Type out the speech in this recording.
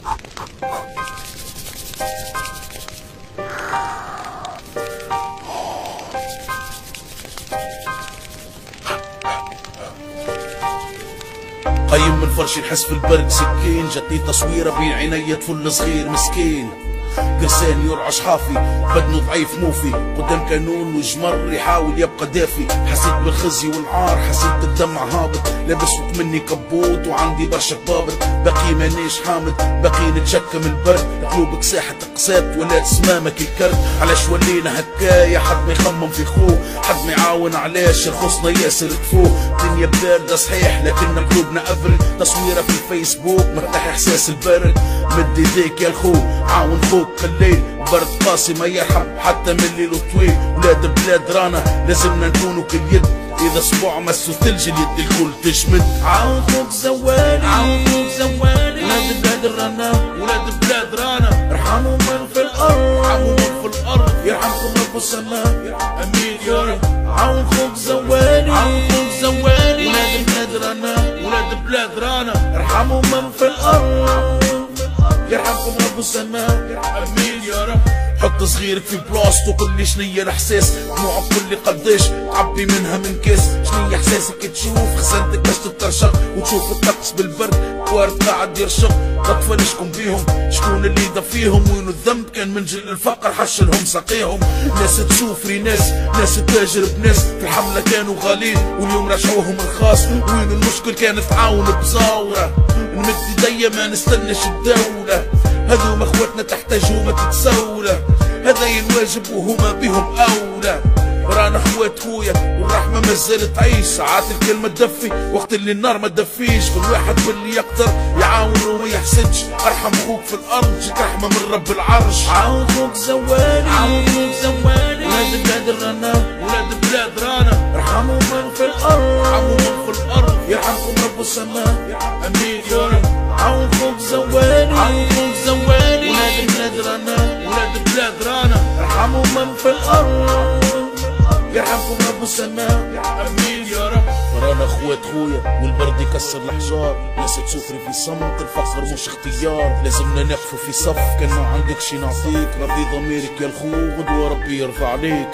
قيم من فرشي نحس في البرد سكين، جاتني تصويره بين عينيا طفل صغير مسكين، قرسان يرعش حافي بدنه ضعيف موفي، قدام كانون وجمر يحاول يبقى دافي، حسيت بالخزي والعار، حسيت بالدمع هابط، لابس مني كبوت وعندي برشا كبابط، باقي مانيش حامد، باقي نتشكى من البرد، قلوبك ساحة قسات ولا اسمامك الكرد، علاش ولينا هكايا، حد ما يخمم في خوه، حد ما يعاون علاش رخصنا ياسر تفوه، الدنيا باردة صحيح لكن قلوبنا افرد، تصويرة في الفيسبوك مرتاح احساس البرد، مد يديك يا الخو عاون خوك الليل، برد قاسي ما يرحم حتى من الليل طويل، ولاد بلاد رانا لازمنا نكونوا كاليد، اذا اسبوع مسوا ثلج اليد الكل تشمد، عاون خوك زوالي عاون خوك زوالي، ولاد بلاد رانا ولاد بلاد رانا، ارحموا من في الارض ارحموا من في الارض، يرحمكم رب السماء امين يا رب، عاون خوك زوالي عاون خوك زوالي، ولاد بلاد رانا ولاد بلاد رانا، ارحموا من في الارض يرحمكم رب السماء امين يا رب، حط صغيرك في بلاصتو قل لي شنيا الاحساس، دموعك قل لي قداش تعبي منها من كاس، شنيا احساسك تشوف خزانتك باش تترشق، وتشوف الطقس بالبرد وارد قاعد يرشق، اطفال شكون بيهم شكون اللي دفيهم، وين الذنب كان من جل الفقر حشلهم سقيهم، ناس تسوفري ناس تاجر بناس، في الحملة كانوا غالين واليوم رجعوهم الخاص، وين المشكل كانت تعاون بزاورة، نمد ايديا ما نستناش الدولة، هذوما اخواتنا تحتاجوا ما تتسولى، هذا الواجب وهما بهم اولى، رانا اخوات خويا والرحمة مازال تعيش، ساعات الكلمة تدفي وقت اللي النار ما تدفيش، كل واحد باللي يقدر يعاون وما يحسدش، ارحم خوك في الارض جيك رحمة من رب العرش، عاون خوك زوالي عاون خوك زوالي، ولاد بلاد رانا ولاد بلاد رانا، ارحموا من في الارض ارحموا من في الارض، يرحمكم رب السماء امين يا رب، عاون خوك زوالي عاون خوك زوالي، ولاد بلاد رانا ولاد بلاد رانا، ارحموا من في الارض يرحمكم رب السماء امين يا رب، رانا اخوات خويا والبرد يكسر الحجار، ناس تسوفري في صمت، الفقر مش اختيار، لازمنا نقفوا في صف، كان ما عندك شي نعطيك، ربي ضميرك يا الخو غدوة ربي يرفع عليك.